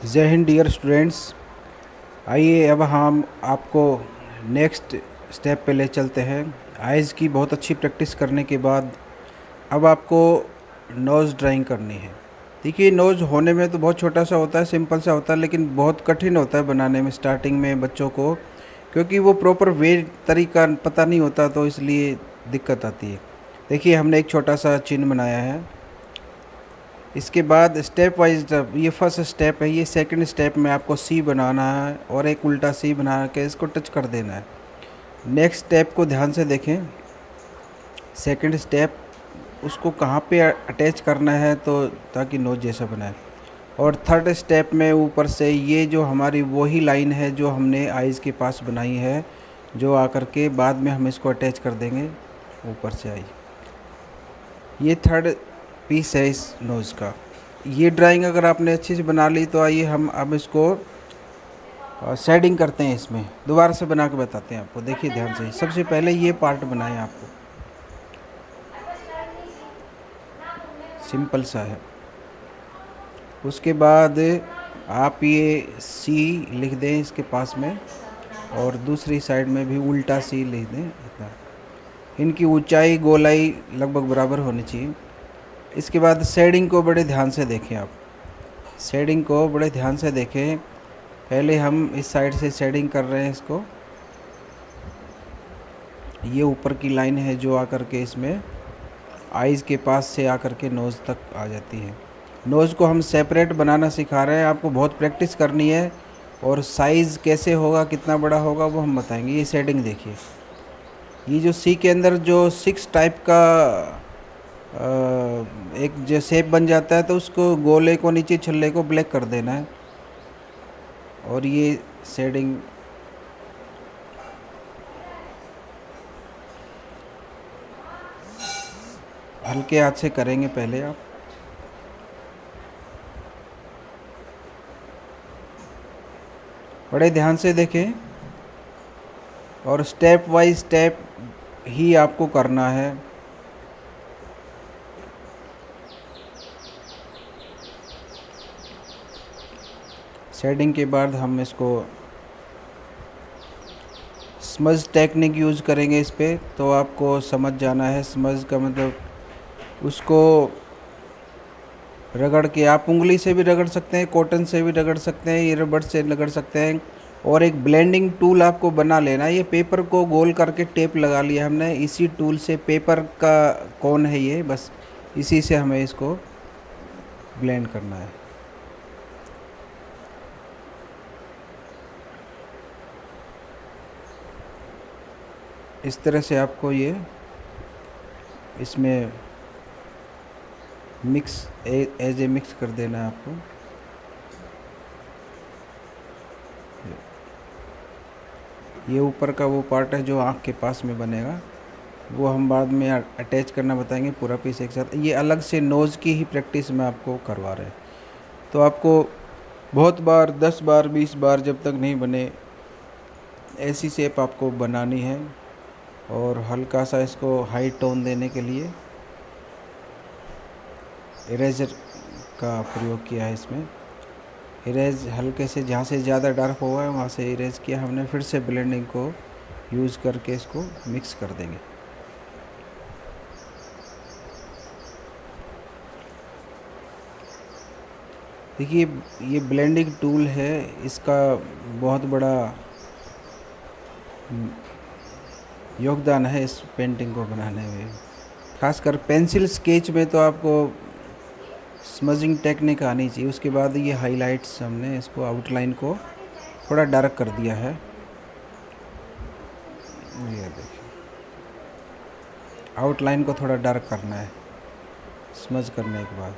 जय Hind dear students. आइए अब हम आपको नेक्स्ट स्टेप पे ले चलते हैं। आइज़ की बहुत अच्छी प्रैक्टिस करने के बाद अब आपको नोज़ ड्राइंग करनी है। देखिए, नोज़ होने में तो बहुत छोटा सा होता है, सिंपल सा होता है, लेकिन बहुत कठिन होता है बनाने में स्टार्टिंग में बच्चों को, क्योंकि वो प्रॉपर वे तरीका पता नहीं होता, तो इसलिए दिक्कत आती है। देखिए, हमने एक छोटा सा चिन्ह बनाया है। इसके बाद स्टेप वाइज, ये फर्स्ट स्टेप है, ये सेकंड स्टेप में आपको सी बनाना है और एक उल्टा सी बना के इसको टच कर देना है। नेक्स्ट स्टेप को ध्यान से देखें। सेकंड स्टेप, उसको कहाँ पे अटैच करना है तो ताकि नोज जैसा बनाए। और थर्ड स्टेप में ऊपर से ये जो हमारी वही लाइन है जो हमने आइज़ के पास बनाई है, जो आकर के बाद में हम इसको अटैच कर देंगे ऊपर से आई। ये थर्ड पीस है इस नोज़ का। ये ड्राइंग अगर आपने अच्छे से बना ली तो आइए हम अब इसको शेडिंग करते हैं। इसमें दोबारा से बना के बताते हैं आपको। देखिए ध्यान से, सबसे पहले ये पार्ट बनाएं आपको, सिंपल सा है। उसके बाद आप ये सी लिख दें इसके पास में, और दूसरी साइड में भी उल्टा सी लिख दें इतना। इनकी ऊंचाई गोलाई लगभग बराबर होनी चाहिए। इसके बाद शेडिंग को बड़े ध्यान से देखें आप, शेडिंग को बड़े ध्यान से देखें। पहले हम इस साइड से शेडिंग कर रहे हैं इसको। ये ऊपर की लाइन है जो आकर के इसमें आइज़ के पास से आकर के नोज़ तक आ जाती है। नोज़ को हम सेपरेट बनाना सिखा रहे हैं, आपको बहुत प्रैक्टिस करनी है, और साइज़ कैसे होगा, कितना बड़ा होगा, वो हम बताएंगे। ये शेडिंग देखिए, ये जो सी के अंदर जो 6 टाइप का एक जो शेप बन जाता है, तो उसको गोले को नीचे छल्ले को ब्लैक कर देना है। और ये शेडिंग हल्के हाथ से करेंगे पहले आप। बड़े ध्यान से देखें, और स्टेप बाय स्टेप ही आपको करना है। शेडिंग के बाद हम इसको स्मज टेक्निक यूज़ करेंगे इस पर, तो आपको समझ जाना है। स्मज का मतलब उसको रगड़ के, आप उंगली से भी रगड़ सकते हैं, कॉटन से भी रगड़ सकते हैं, ये रबड़ से रगड़ सकते हैं। और एक ब्लेंडिंग टूल आपको बना लेना है। ये पेपर को गोल करके टेप लगा लिया हमने, इसी टूल से, पेपर का कौन है ये, बस इसी से हमें इसको ब्लेंड करना है। इस तरह से आपको ये इसमें मिक्स एज ए मिक्स कर देना है आपको। ये ऊपर का वो पार्ट है जो आँख के पास में बनेगा, वो हम बाद में अटैच करना बताएंगे, पूरा पीस एक साथ। ये अलग से नोज़ की ही प्रैक्टिस में आपको करवा रहे हैं, तो आपको बहुत बार, 10 बार, 20 बार, जब तक नहीं बने ऐसी शेप आपको बनानी है। और हल्का सा इसको हाई टोन देने के लिए इरेजर का प्रयोग किया है इसमें। इरेज हल्के से, जहाँ से ज़्यादा डार्क होगा वहाँ से इरेज किया हमने। फिर से ब्लेंडिंग को यूज़ करके इसको मिक्स कर देंगे। देखिए, ये ब्लेंडिंग टूल है, इसका बहुत बड़ा योगदान है इस पेंटिंग को बनाने में। खासकर पेंसिल स्केच में तो आपको स्मजिंग टेक्निक आनी चाहिए। उसके बाद ये हाइलाइट्स, हमने इसको आउटलाइन को थोड़ा डार्क कर दिया है। ये देखिए, आउटलाइन को थोड़ा डार्क करना है स्मज करने के बाद।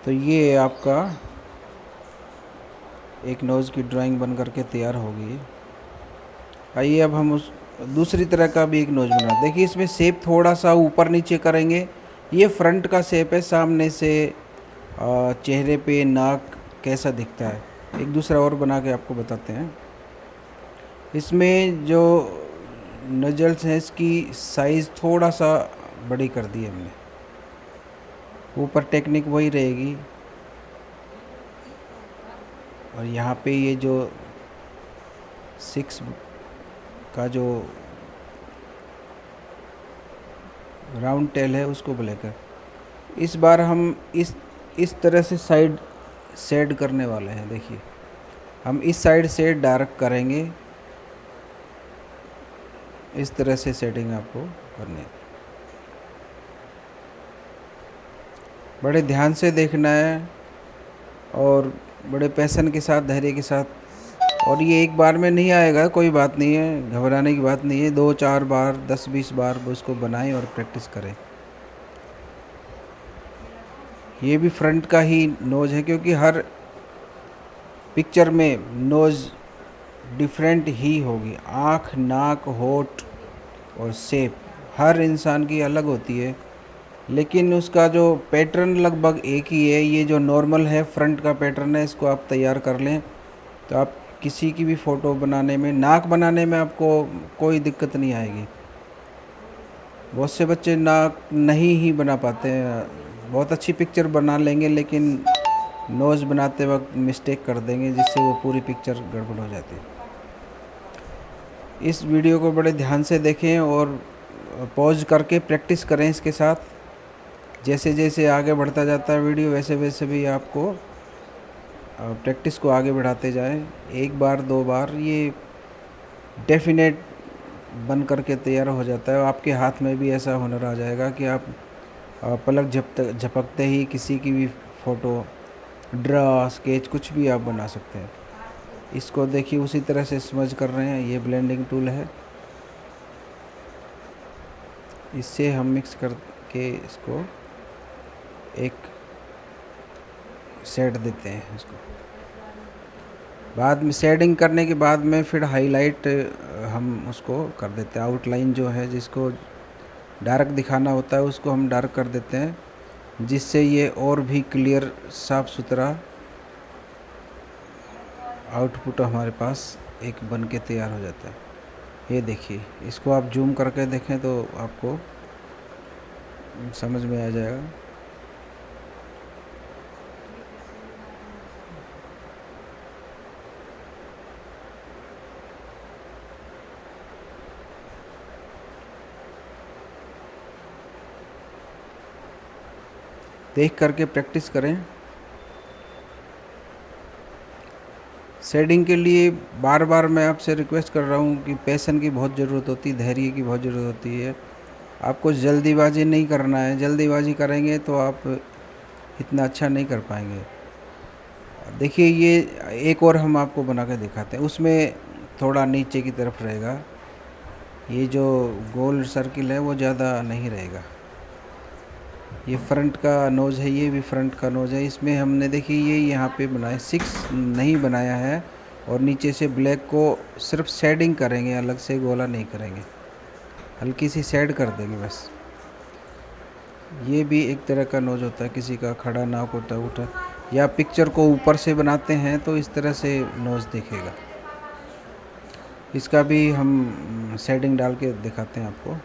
तो ये आपका एक नोज़ की ड्राइंग बन करके तैयार हो गई। आइए अब हम उस दूसरी तरह का भी एक नोज बना। देखिए, इसमें शेप थोड़ा सा ऊपर नीचे करेंगे। ये फ्रंट का शेप है, सामने से चेहरे पे नाक कैसा दिखता है। एक दूसरा और बना के आपको बताते हैं। इसमें जो नजल्स हैं, इसकी साइज़ थोड़ा सा बड़ी कर दी है हमने। ऊपर टेक्निक वही रहेगी, और यहाँ पे ये जो 6 का जो राउंड टेल है उसको ब्लैक है। इस बार हम इस तरह से साइड शेड करने वाले हैं। देखिए, हम इस साइड से डार्क करेंगे, इस तरह से सेटिंग आपको करनी है। बड़े ध्यान से देखना है और बड़े पैशन के साथ, धैर्य के साथ। और ये एक बार में नहीं आएगा, कोई बात नहीं है, घबराने की बात नहीं है। 2-4 बार, 10-20 बार उसको बनाएं और प्रैक्टिस करें। ये भी फ्रंट का ही नोज़ है, क्योंकि हर पिक्चर में नोज़ डिफरेंट ही होगी। आँख, नाक, होठ और शेप हर इंसान की अलग होती है, लेकिन उसका जो पैटर्न लगभग एक ही है। ये जो नॉर्मल है, फ्रंट का पैटर्न है, इसको आप तैयार कर लें तो आप किसी की भी फ़ोटो बनाने में, नाक बनाने में आपको कोई दिक्कत नहीं आएगी। बहुत से बच्चे नाक नहीं ही बना पाते हैं, बहुत अच्छी पिक्चर बना लेंगे लेकिन नोज़ बनाते वक्त मिस्टेक कर देंगे, जिससे वो पूरी पिक्चर गड़बड़ हो जाती है। इस वीडियो को बड़े ध्यान से देखें और पॉज करके प्रैक्टिस करें इसके साथ। जैसे जैसे आगे बढ़ता जाता है वीडियो, वैसे वैसे भी आपको प्रैक्टिस को आगे बढ़ाते जाएं। 1 बार 2 बार ये डेफिनेट बन करके तैयार हो जाता है। आपके हाथ में भी ऐसा हुनर आ जाएगा कि आप पलक झपकते ही किसी की भी फ़ोटो, ड्रा, स्केच, कुछ भी आप बना सकते हैं। इसको देखिए, उसी तरह से समझ कर रहे हैं। ये ब्लेंडिंग टूल है, इससे हम मिक्स करके इसको एक शेड देते हैं। इसको बाद में शेडिंग करने के बाद में फिर हाईलाइट हम उसको कर देते हैं। आउटलाइन जो है, जिसको डार्क दिखाना होता है, उसको हम डार्क कर देते हैं, जिससे ये और भी क्लियर, साफ़ सुथरा आउटपुट हमारे पास एक बन के तैयार हो जाता है। ये देखिए, इसको आप जूम करके देखें तो आपको समझ में आ जाएगा। देख करके प्रैक्टिस करें। शेडिंग के लिए बार बार मैं आपसे रिक्वेस्ट कर रहा हूँ कि पैशन की बहुत ज़रूरत होती है, धैर्य की बहुत ज़रूरत होती है। आपको जल्दीबाजी नहीं करना है। जल्दीबाजी करेंगे तो आप इतना अच्छा नहीं कर पाएंगे। देखिए, ये एक और हम आपको बना के दिखाते हैं। उसमें थोड़ा नीचे की तरफ रहेगा, ये जो गोल सर्किल है वो ज़्यादा नहीं रहेगा। ये फ्रंट का नोज़ है, ये भी फ्रंट का नोज़ है। इसमें हमने देखिए ये यहाँ पे बनाया, 6 नहीं बनाया है, और नीचे से ब्लैक को सिर्फ शेडिंग करेंगे, अलग से गोला नहीं करेंगे, हल्की सी शेड कर देंगे बस। ये भी एक तरह का नोज़ होता है, किसी का खड़ा नाक होता है, उठा, या पिक्चर को ऊपर से बनाते हैं तो इस तरह से नोज़ दिखेगा। इसका भी हम शेडिंग डाल के दिखाते हैं आपको।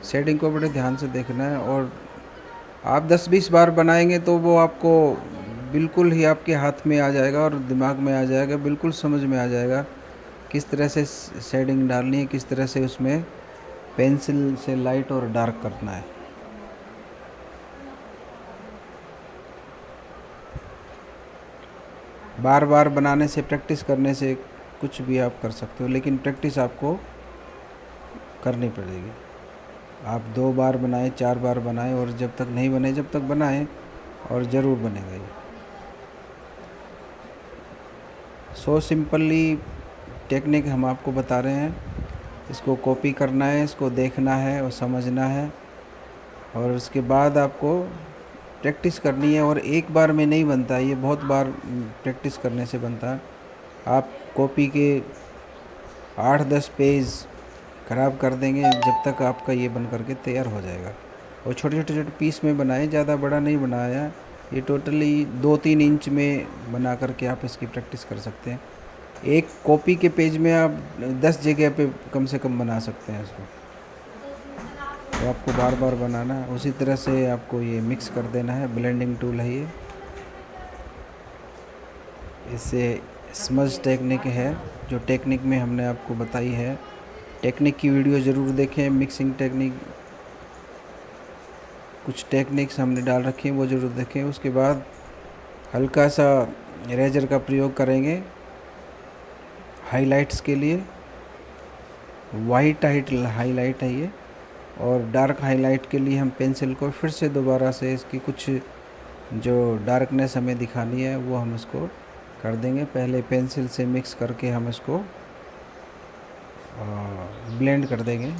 शेडिंग को बड़े ध्यान से देखना है, और आप 10-20 बार बनाएंगे तो वो आपको बिल्कुल ही आपके हाथ में आ जाएगा और दिमाग में आ जाएगा, बिल्कुल समझ में आ जाएगा किस तरह से शेडिंग डालनी है, किस तरह से उसमें पेंसिल से लाइट और डार्क करना है। बार बार बनाने से, प्रैक्टिस करने से कुछ भी आप कर सकते हो, लेकिन प्रैक्टिस आपको करनी पड़ेगी। आप 2 बार बनाएं, 4 बार बनाएं, और जब तक नहीं बने, जब तक बनाएं, और ज़रूर बनेगा ये। सो सिंपली टेक्निक हम आपको बता रहे हैं। इसको कॉपी करना है, इसको देखना है और समझना है, और उसके बाद आपको प्रैक्टिस करनी है। और एक बार में नहीं बनता, ये बहुत बार प्रैक्टिस करने से बनता है। आप कॉपी के 8-10 पेज ख़राब कर देंगे जब तक आपका ये बन करके तैयार हो जाएगा। और छोटे छोटे छोटे पीस में बनाएं, ज़्यादा बड़ा नहीं बनाया। ये टोटली 2-3 इंच में बना करके आप इसकी प्रैक्टिस कर सकते हैं। एक कॉपी के पेज में आप 10 जगह पे कम से कम बना सकते हैं इसको। तो आपको बार बार बनाना है। उसी तरह से आपको ये मिक्स कर देना है। ब्लेंडिंग टूल है ये, इससे स्मज टेक्निक है, जो टेक्निक में हमने आपको बताई है। टेक्निक की वीडियो ज़रूर देखें। मिक्सिंग टेक्निक, कुछ टेक्निक्स हमने डाल रखी हैं, वो ज़रूर देखें। उसके बाद हल्का सा इरेजर का प्रयोग करेंगे हाइलाइट्स के लिए। वाइट हाइलाइट है ये, और डार्क हाइलाइट के लिए हम पेंसिल को फिर से दोबारा से इसकी कुछ जो डार्कनेस हमें दिखानी है वो हम इसको कर देंगे। पहले पेंसिल से मिक्स करके हम इसको ब्लेंड कर देंगे।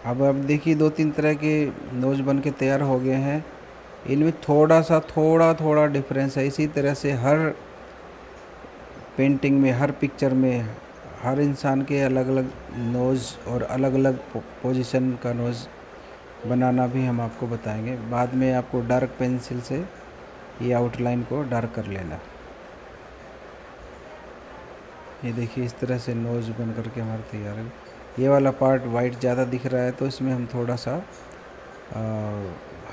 अब देखिए 2-3 तरह के नोज बन के तैयार हो गए हैं। इनमें थोड़ा डिफरेंस है। इसी तरह से हर पेंटिंग में, हर पिक्चर में, हर इंसान के अलग अलग नोज़ और अलग अलग पोजीशन का नोज़ बनाना भी हम आपको बताएंगे। बाद में आपको डार्क पेंसिल से ये आउटलाइन को डार्क कर लेना। ये देखिए इस तरह से नोज़ बन करके हमारा तैयार है। ये वाला पार्ट वाइट ज़्यादा दिख रहा है, तो इसमें हम थोड़ा सा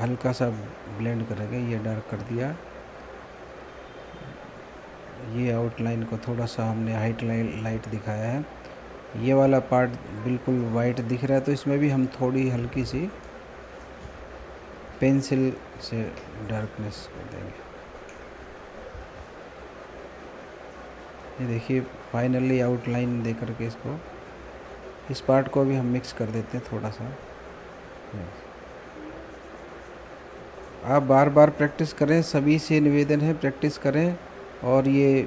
हल्का सा ब्लेंड करेंगे। ये डार्क कर दिया। ये आउटलाइन को थोड़ा सा हमने हाइट लाइट दिखाया है। ये वाला पार्ट बिल्कुल वाइट दिख रहा है, तो इसमें भी हम थोड़ी हल्की सी पेंसिल से डार्कनेस कर देंगे। ये देखिए फाइनली आउटलाइन दे करके इसको, इस पार्ट को भी हम मिक्स कर देते हैं थोड़ा सा। आप बार बार प्रैक्टिस करें, सभी से निवेदन है प्रैक्टिस करें। और ये